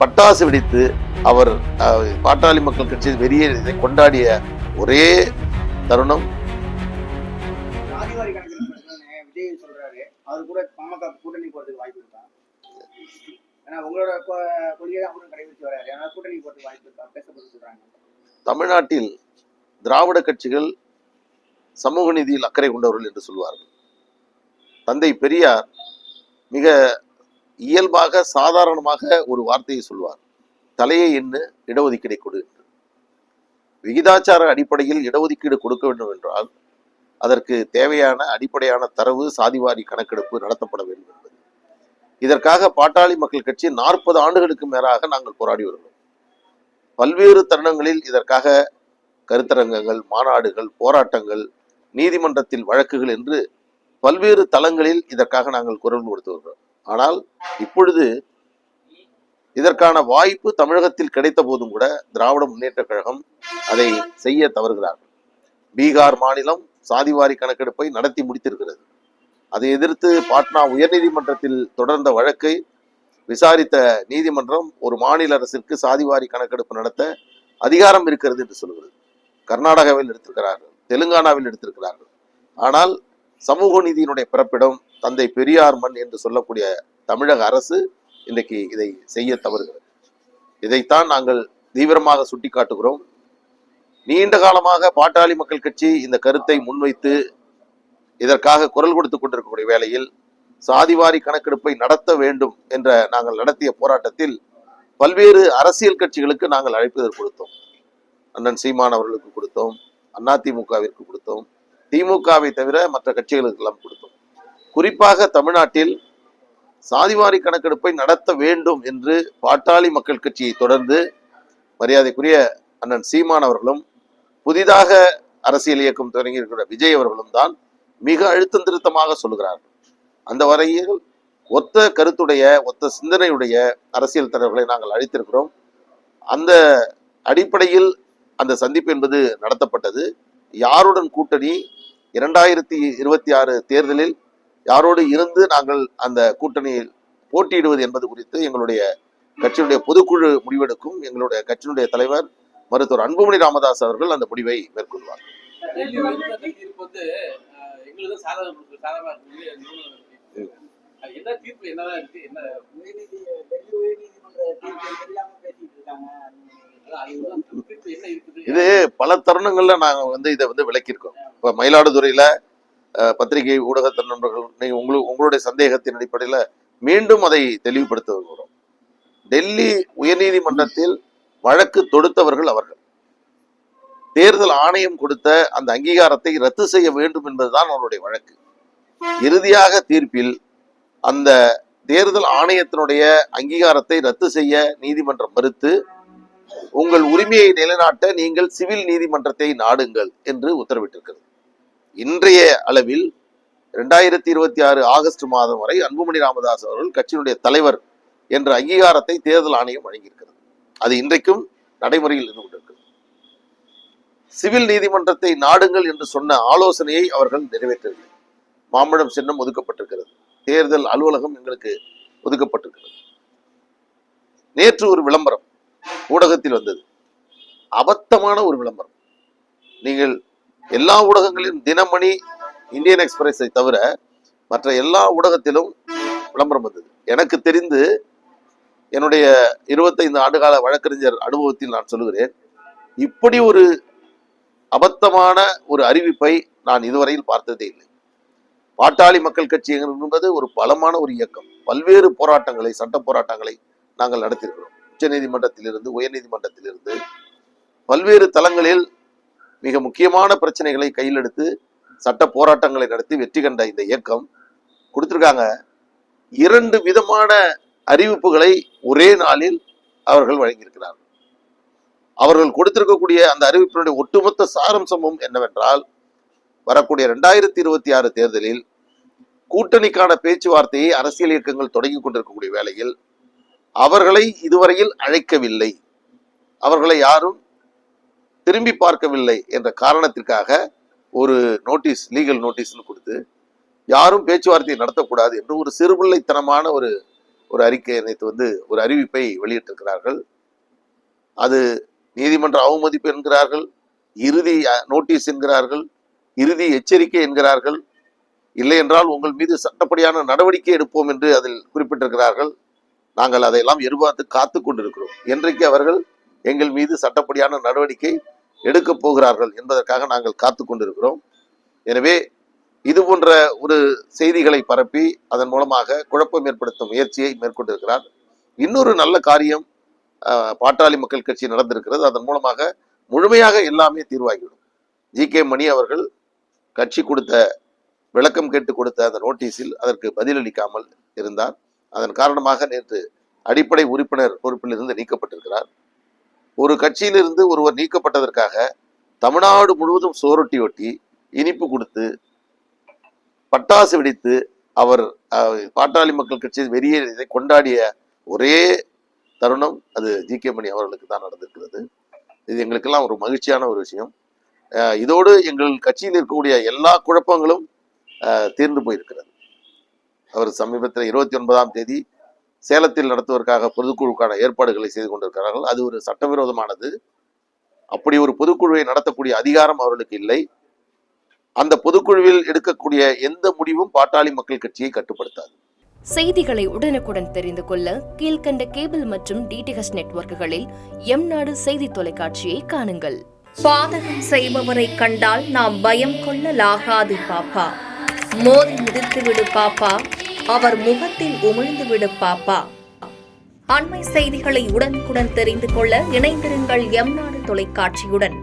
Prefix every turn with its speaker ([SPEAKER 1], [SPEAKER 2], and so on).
[SPEAKER 1] பட்டாசு வெடித்து அவர் பாட்டாளி மக்கள் கட்சி வெளியேறதை கொண்டாடிய ஒரே தருணம்.
[SPEAKER 2] விஜய் சொல்றாரு, அவர் கூட பாமக கூட்டணி போறதுக்கு வாய்ப்பு இருக்கா? ஏன்னா உங்களோட கொள்கையை அவரும் கடைபிடிச்சு வராரு, அதனால கூட்டணி போறதுக்கு வாய்ப்பு இருக்கா பேசப்பட்டு சொல்றாங்க.
[SPEAKER 1] தமிழ்நாட்டில் திராவிட கட்சிகள் சமூக நீதியில் அக்கறை கொண்டவர்கள் என்று சொல்வார்கள். தந்தை பெரியார் மிக இயல்பாக சாதாரணமாக ஒரு வார்த்தையை சொல்வார், தலையை எண்ணு இடஒதுக்கீடை கொடு. விகிதாச்சார அடிப்படையில் இடஒதுக்கீடு கொடுக்க வேண்டும் என்றால் அதற்கு தேவையான அடிப்படையான தரவு சாதிவாரி கணக்கெடுப்பு நடத்தப்பட வேண்டும் என்பது. இதற்காக பாட்டாளி மக்கள் கட்சி 40 ஆண்டுகளுக்கு மேலாக நாங்கள் போராடி வருகிறோம். பல்வேறு தருணங்களில் இதற்காக கருத்தரங்கங்கள், மாநாடுகள், போராட்டங்கள், நீதிமன்றத்தில் வழக்குகள் என்று பல்வேறு தளங்களில் இதற்காக நாங்கள் குரல் கொடுத்து வருகிறோம். ஆனால் இப்பொழுது இதற்கான வாய்ப்பு தமிழகத்தில் கிடைத்த போதும் கூட திராவிட முன்னேற்ற கழகம் அதை செய்ய தவறுகிறார்கள். பீகார் மாநிலம் சாதிவாரி கணக்கெடுப்பை நடத்தி முடித்திருக்கிறது. அதை எதிர்த்து பாட்னா உயர்நீதிமன்றத்தில் தொடர்ந்த வழக்கை விசாரித்த நீதிமன்றம் ஒரு மாநில அரசிற்கு சாதிவாரி கணக்கெடுப்பு நடத்த அதிகாரம் இருக்கிறது என்று சொல்கிறது. கர்நாடகாவில் எடுத்திருக்கிறார்கள், தெலுங்கானாவில் எடுத்திருக்கிறார்கள். ஆனால் சமூக நீதியினுடைய பிறப்பிடம் தந்தை பெரியார் மண் என்று சொல்லக்கூடிய தமிழக அரசு இன்றைக்கு இதை செய்ய தவறுகிறது. இதைத்தான் நாங்கள் தீவிரமாக சுட்டிக்காட்டுகிறோம். நீண்ட காலமாக பாட்டாளி மக்கள் கட்சி இந்த கருத்தை முன்வைத்து இதற்காக குரல் கொடுத்து கொண்டிருக்கக்கூடிய வேளையில் சாதிவாரி கணக்கெடுப்பை நடத்த வேண்டும் என்ற நாங்கள் நடத்திய போராட்டத்தில் பல்வேறு அரசியல் கட்சிகளுக்கு நாங்கள் அழைப்புதல் கொடுத்தோம். அண்ணன் சீமான் அவர்களுக்கு கொடுத்தோம், அதிமுகவிற்கு கொடுத்தோம், திமுகவை தவிர மற்ற கட்சிகளுக்கு எல்லாம் கொடுத்தோம். குறிப்பாக தமிழ்நாட்டில் சாதிவாரி கணக்கெடுப்பை நடத்த வேண்டும் என்று பாட்டாளி மக்கள் கட்சியை தொடர்ந்து மரியாதைக்குரிய அண்ணன் சீமான் அவர்களும் புதிதாக அரசியல் இயக்கம் தொடங்கி இருக்கிற விஜய் அவர்களும் தான் மிக அழுத்தம் திருத்தமாக சொல்லுகிறார்கள். அந்த வரையில் ஒத்த கருத்துடைய, ஒத்த சிந்தனையுடைய அரசியல் தலைவர்களை நாங்கள் அழைத்திருக்கிறோம். அந்த அடிப்படையில் அந்த சந்திப்பு என்பது நடத்தப்பட்டது. யாருடன் கூட்டணி, 2026 தேர்தலில் யாரோடு இருந்து நாங்கள் அந்த கூட்டணியில் போட்டியிடுவது என்பது குறித்து எங்களுடைய கட்சியினுடைய பொதுக்குழு முடிவெடுக்கும். எங்களுடைய கட்சியினுடைய தலைவர் மருத்துவர் அன்புமணி ராமதாஸ் அவர்கள் அந்த முடிவை மேற்கொள்வார். இது பல தருணங்கள்ல நாங்க இதை விளக்கியிருக்கோம். இப்ப மயிலாடுதுறையில பத்திரிகை ஊடக நண்பர்கள் உங்களுடைய சந்தேகத்தின் அடிப்படையில மீண்டும் அதை தெளிவுபடுத்த வருகிறோம். டெல்லி உயர்நீதிமன்றத்தில் வழக்கு தொடுத்தவர்கள் அவர்கள். தேர்தல் ஆணையம் கொடுத்த அந்த அங்கீகாரத்தை ரத்து செய்ய வேண்டும் என்பதுதான் அவருடைய வழக்கு. இறுதியாக தீர்ப்பில் அந்த தேர்தல் ஆணையத்தினுடைய அங்கீகாரத்தை ரத்து செய்ய நீதிமன்றம் மறுத்து உங்கள் உரிமையை நிலைநாட்ட நீங்கள் சிவில் நீதிமன்றத்தை நாடுங்கள் என்று உத்தரவிட்டிருக்கிறது. இன்றைய அளவில் 2026 ஆகஸ்ட் மாதம் வரை அன்புமணி ராமதாஸ் அவர்கள் கட்சியினுடைய தலைவர் என்ற அங்கீகாரத்தை தேர்தல் ஆணையம் வழங்கியிருக்கிறது. அது இன்றைக்கும் நடைமுறையில் இருந்து கொண்டிருக்கிறது. சிவில் நீதிமன்றத்தை நாடுங்கள் என்று சொன்ன ஆலோசனையை அவர்கள் நிறைவேற்றவில்லை. மாம்பழம் சின்னம் ஒதுக்கப்பட்டிருக்கிறது, தேர்தல் அலுவலகம் எங்களுக்கு ஒதுக்கப்பட்டிருக்கிறது. நேற்று ஒரு விளம்பரம் ஊடகத்தில் வந்தது, அபத்தமான ஒரு விளம்பரம். நீங்கள் எல்லா ஊடகங்களிலும் தினமணி, இந்தியன் எக்ஸ்பிரஸை தவிர மற்ற எல்லா ஊடகத்திலும் விளம்பரம் வந்தது. எனக்கு தெரிந்து என்னுடைய 25 ஆண்டுகால வழக்கறிஞர் அனுபவத்தில் நான் சொல்லுகிறேன், இப்படி ஒரு அபத்தமான ஒரு அறிவிப்பை நான் இதுவரையில் பார்த்ததே இல்லை. பாட்டாளி மக்கள் கட்சி என்பது ஒரு பலமான ஒரு இயக்கம். பல்வேறு போராட்டங்களை, சட்ட போராட்டங்களை நாங்கள் நடத்தியிருக்கிறோம். உச்ச நீதிமன்றத்திலிருந்து, உயர் நீதிமன்றத்திலிருந்து பல்வேறு தளங்களில் மிக முக்கியமான பிரச்சனைகளை கையில் எடுத்து சட்ட போராட்டங்களை நடத்தி வெற்றி கண்ட இந்த இயக்கம் கொடுத்திருக்காங்க. 2 விதமான அறிவிப்புகளை ஒரே நாளில் அவர்கள் வழங்கியிருக்கிறார்கள். அவர்கள் கொடுத்திருக்கக்கூடிய அந்த அறிவிப்பினுடைய ஒட்டுமொத்த சாரம்சமும் என்னவென்றால், வரக்கூடிய 2026 தேர்தலில் கூட்டணிக்கான பேச்சுவார்த்தையை அரசியல் இயக்கங்கள் தொடங்கி கொண்டிருக்கக்கூடிய வேளையில் அவர்களை இதுவரையில் அழைக்கவில்லை, அவர்களை யாரும் திரும்பி பார்க்கவில்லை என்ற காரணத்திற்காக ஒரு நோட்டீஸ், லீகல் நோட்டீஸ்னு கொடுத்து யாரும் பேச்சுவார்த்தையை நடத்தக்கூடாது என்று ஒரு சிறுபிள்ளைத்தனமான ஒரு ஒரு அறிக்கை நேற்று ஒரு அறிவிப்பை வெளியிட்டிருக்கிறார்கள். அது நீதிமன்ற அவமதிப்பு என்கிறார்கள், இறுதி நோட்டீஸ் என்கிறார்கள், இறுதி எச்சரிக்கை என்கிறார்கள், இல்லை என்றால் உங்கள் மீது சட்டப்படியான நடவடிக்கை எடுப்போம் என்று அதில் குறிப்பிட்டிருக்கிறார்கள். நாங்கள் அதையெல்லாம் எதிர்பார்த்து காத்து கொண்டிருக்கிறோம். என்றைக்கு அவர்கள் எங்கள் மீது சட்டப்படியான நடவடிக்கை எடுக்கப் போகிறார்கள் என்பதற்காக நாங்கள் காத்து கொண்டிருக்கிறோம். எனவே இது போன்ற ஒரு செய்திகளை பரப்பி அதன் மூலமாக குழப்பம் ஏற்படுத்தும் முயற்சியை மேற்கொண்டிருக்கிறார். இன்னொரு நல்ல காரியம் பாட்டாளி மக்கள் கட்சி நடந்திருக்கிறது. அதன் மூலமாக முழுமையாக எல்லாமே தீர்வாகிவிடும். ஜி.கே. மணி அவர்கள் கட்சி கொடுத்த விளக்கம் கேட்டு கொடுத்த அந்த நோட்டீஸில் அதற்கு பதிலளிக்காமல் இருந்தார். அதன் காரணமாக நேற்று அடிப்படை உறுப்பினர் பொறுப்பில் இருந்து நீக்கப்பட்டிருக்கிறார். ஒரு கட்சியிலிருந்து ஒருவர் நீக்கப்பட்டதற்காக தமிழ்நாடு முழுவதும் சோரொட்டி ஒட்டி இனிப்பு கொடுத்து பட்டாசு வெடித்து அவர் பாட்டாளி மக்கள் கட்சி வெறியை கொண்டாடிய ஒரே தருணம் அது ஜி.கே. மணி அவர்களுக்கு தான் நடந்திருக்கிறது. இது எங்களுக்கெல்லாம் ஒரு மகிழ்ச்சியான ஒரு விஷயம். இதோடு எங்கள் கட்சியில் இருக்கக்கூடிய எல்லா குழப்பங்களும் தீர்ந்து போயிருக்கிறது. அவர் சமீபத்தில் 29ஆம் தேதி சேலத்தில் நடத்துவதற்காக பொதுக்குழுக்கான ஏற்பாடுகளை செய்து கொண்டிருக்கிறார்கள். அது ஒரு சட்டவிரோதமானது. அப்படி ஒரு பொதுக்குழுவை நடத்தக்கூடிய அதிகாரம் அவர்களுக்கு இல்லை. அந்த பொதுக்குழுவில் எடுக்கக்கூடிய எந்த முடிவும் பாட்டாளி மக்கள் கட்சியை கட்டுப்படுத்தாது.
[SPEAKER 3] செய்திகளை உடனுக்குடன் தெரிந்து கொள்ள கீழ்கண்ட கேபிள் மற்றும் டிடிஎச் நெட்வொர்க்குகளில் எம்நாடு செய்தி தொலைக்காட்சியை காணுங்கள்.
[SPEAKER 4] பாதகம் செய்பவரை கண்டால் நாம் பயம் கொள்ளலாகாது பாப்பா. மோதி மிதித்து விடு பாப்பா, அவர் முகத்தில் உமிழ்ந்து விடு பாப்பா. அண்மை செய்திகளை உடனுக்குடன் தெரிந்து கொள்ள இணைந்திருங்கள் எம்நாடு தொலைக்காட்சியுடன்.